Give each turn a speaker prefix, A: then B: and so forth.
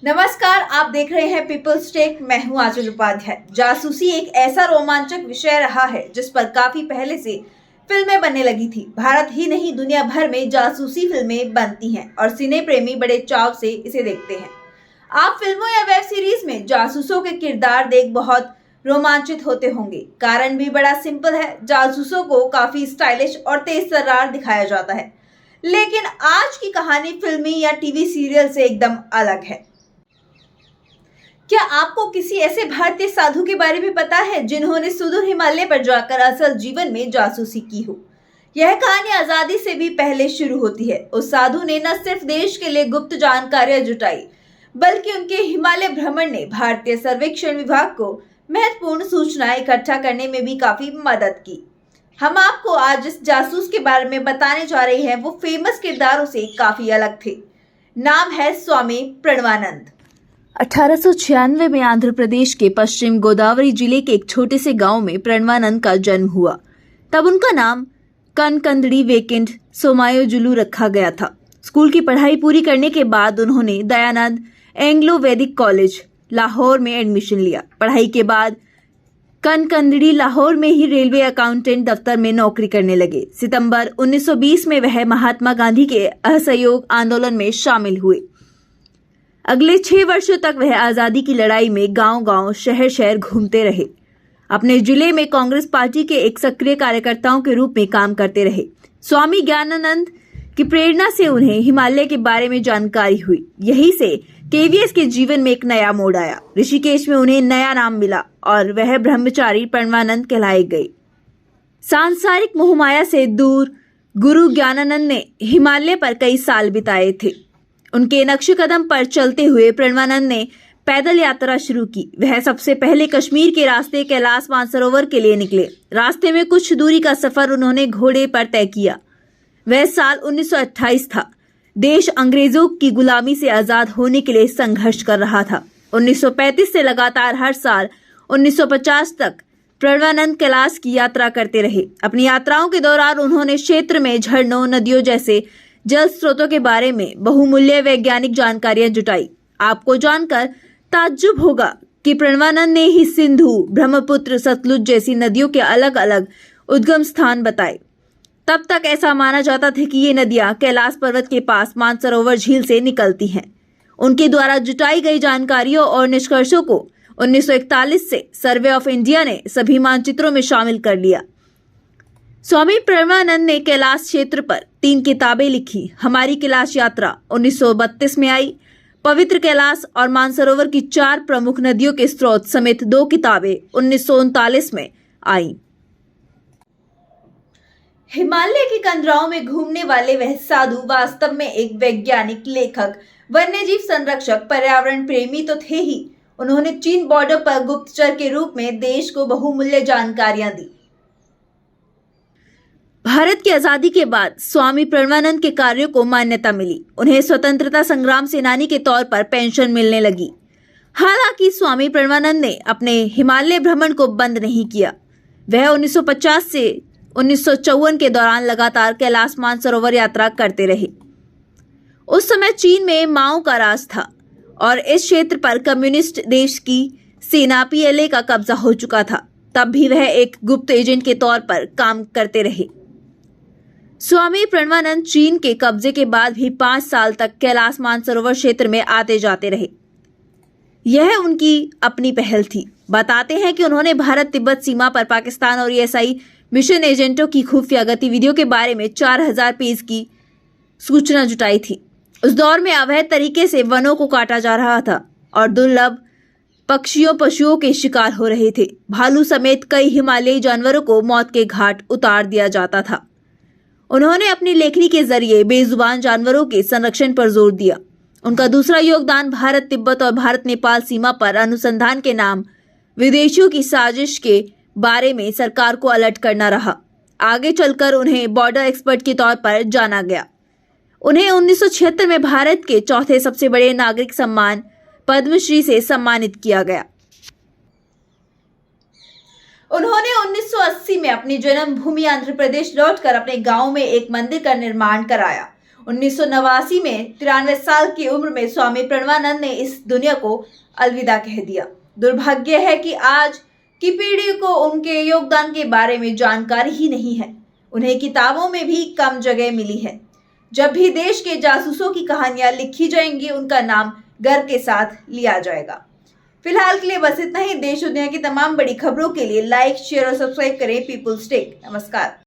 A: नमस्कार, आप देख रहे हैं पीपल्स टेक। मैं हूं आंचल उपाध्याय। जासूसी एक ऐसा रोमांचक विषय रहा है जिस पर काफी पहले से फिल्में बनने लगी थी। भारत ही नहीं, दुनिया भर में जासूसी फिल्में बनती हैं और सिने प्रेमी बड़े चाव से इसे देखते हैं। आप फिल्मों या वेब सीरीज में जासूसों के किरदार देख बहुत रोमांचित होते होंगे। कारण भी बड़ा सिंपल है, जासूसों को काफी स्टाइलिश और तेज तर्रार दिखाया जाता है। लेकिन आज की कहानी फिल्मी या टीवी सीरियल से एकदम अलग है। क्या आपको किसी ऐसे भारतीय साधु के बारे में पता है जिन्होंने सुदूर हिमालय पर जाकर असल जीवन में जासूसी की हो? यह कहानी आजादी से भी पहले शुरू होती है। उस साधु ने न सिर्फ देश के लिए गुप्त जानकारियां जुटाई, बल्कि उनके हिमालय भ्रमण ने भारतीय सर्वेक्षण विभाग को महत्वपूर्ण सूचनाएं इकट्ठा करने में भी काफी मदद की। हम आपको आज इस जासूस के बारे में बताने जा रहे हैं। वो फेमस किरदारों से काफी अलग थे। नाम है स्वामी प्रणवानंद। 1896 में आंध्र प्रदेश के पश्चिम गोदावरी जिले के एक छोटे से गांव में प्रणवानंद का जन्म हुआ। तब उनका नाम कनकंदड़ी वेकेंट सोमायोजुलु रखा गया था। स्कूल की पढ़ाई पूरी करने के बाद उन्होंने दयानंद एंग्लो वैदिक कॉलेज लाहौर में एडमिशन लिया। पढ़ाई के बाद कनकंदड़ी लाहौर में ही रेलवे अकाउंटेंट दफ्तर में नौकरी करने लगे। सितंबर 1920 में वह महात्मा गांधी के असहयोग आंदोलन में शामिल हुए। अगले 6 वर्षों तक वह आजादी की लड़ाई में गांव-गांव, शहर-शहर घूमते रहे। अपने जिले में कांग्रेस पार्टी के एक सक्रिय कार्यकर्ताओं के रूप में काम करते रहे। स्वामी ज्ञानानंद की प्रेरणा से उन्हें हिमालय के बारे में जानकारी हुई। यहीं से केवीएस के जीवन में एक नया मोड़ आया। ऋषिकेश में उन्हें नया नाम मिला और वह ब्रह्मचारी प्रणवानंद कहलाए गए। सांसारिक मोहमाया से दूर गुरु ज्ञानानंद ने हिमालय पर कई साल बिताए थे। उनके नक्शे कदम पर चलते हुए प्रणवानंद ने पैदल यात्रा शुरू की। वह सबसे पहले कश्मीर के रास्ते कैलाश मानसरोवर के लिए निकले। रास्ते में कुछ दूरी का सफर उन्होंने घोड़े पर तय किया। वह साल 1928 था। देश अंग्रेजों की गुलामी से आजाद होने के लिए संघर्ष कर रहा था। 1935 से लगातार हर साल 1950 तक प्रणवानंद कैलाश की यात्रा करते रहे। अपनी यात्राओं के दौरान उन्होंने क्षेत्र में झरनों, नदियों जैसे जल स्रोतों के बारे में बहुमूल्य वैज्ञानिक जानकारियां जुटाई। आपको जानकर ताज्जुब होगा कि प्रणवानंद ने ही सिंधु, ब्रह्मपुत्र, सतलुज जैसी नदियों के अलग अलग उद्गम स्थान बताए। तब तक ऐसा माना जाता था कि ये नदियां कैलाश पर्वत के पास मानसरोवर झील से निकलती हैं। उनके द्वारा जुटाई गई जानकारियों और निष्कर्षों को 1941 से सर्वे ऑफ इंडिया ने सभी मानचित्रों में शामिल कर लिया। स्वामी प्रणवानंद ने कैलाश क्षेत्र पर 3 किताबें लिखी। हमारी कैलाश यात्रा 1932 में आई। पवित्र कैलाश और मानसरोवर की 4 प्रमुख नदियों के स्रोत समेत 2 किताबें 1939 में आईं। हिमालय की कंदराओं में घूमने वाले वह साधु वास्तव में एक वैज्ञानिक, लेखक, वन्यजीव संरक्षक, पर्यावरण प्रेमी तो थे ही। उन्होंने चीन बॉर्डर पर गुप्तचर के रूप में देश को बहुमूल्य जानकारियां दी। भारत की आजादी के बाद स्वामी प्रणवानंद के कार्यों को मान्यता मिली। उन्हें स्वतंत्रता संग्राम सेनानी के तौर पर पेंशन मिलने लगी। हालांकि स्वामी प्रणवानंद ने अपने हिमालय भ्रमण को बंद नहीं किया। वह 1950 से 1954 के दौरान लगातार कैलाश मानसरोवर यात्रा करते रहे। उस समय चीन में माओ का राज था और इस क्षेत्र पर कम्युनिस्ट देश की सेना PLA का कब्जा हो चुका था। तब भी वह एक गुप्त एजेंट के तौर पर काम करते रहे। स्वामी प्रणवानंद चीन के कब्जे के बाद भी 5 साल तक कैलाश मानसरोवर क्षेत्र में आते जाते रहे। यह उनकी अपनी पहल थी। बताते हैं कि उन्होंने भारत तिब्बत सीमा पर पाकिस्तान और ESI मिशन एजेंटों की खुफिया गतिविधियों के बारे में 4000 पेज की सूचना जुटाई थी। उस दौर में अवैध तरीके से वनों को काटा जा रहा था और दुर्लभ पक्षियों, पशुओं के शिकार हो रहे थे। भालू समेत कई हिमालयी जानवरों को मौत के घाट उतार दिया जाता था। उन्होंने अपनी लेखनी के जरिए बेजुबान जानवरों के संरक्षण पर जोर दिया। उनका दूसरा योगदान भारत तिब्बत और भारत नेपाल सीमा पर अनुसंधान के नाम विदेशियों की साजिश के बारे में सरकार को अलर्ट करना रहा। आगे चलकर उन्हें बॉर्डर एक्सपर्ट के तौर पर जाना गया। उन्हें 1976 में भारत के चौथे सबसे बड़े नागरिक सम्मान पद्मश्री से सम्मानित किया गया। उन्होंने 1980 में अपनी जन्मभूमि आंध्र प्रदेश लौटकर अपने गांव में एक मंदिर का निर्माण कराया। 1989 में 93 साल की उम्र में स्वामी प्रणवानंद ने इस दुनिया को अलविदा कह दिया। दुर्भाग्य है कि आज की पीढ़ी को उनके योगदान के बारे में जानकारी ही नहीं है। उन्हें किताबों में भी कम जगह मिली है। जब भी देश के जासूसों की कहानियां लिखी जाएंगी, उनका नाम गर्व के साथ लिया जाएगा। फिलहाल के लिए बस इतना ही। देश और दुनिया की तमाम बड़ी खबरों के लिए लाइक, शेयर और सब्सक्राइब करें पीपुल्स टेक। नमस्कार।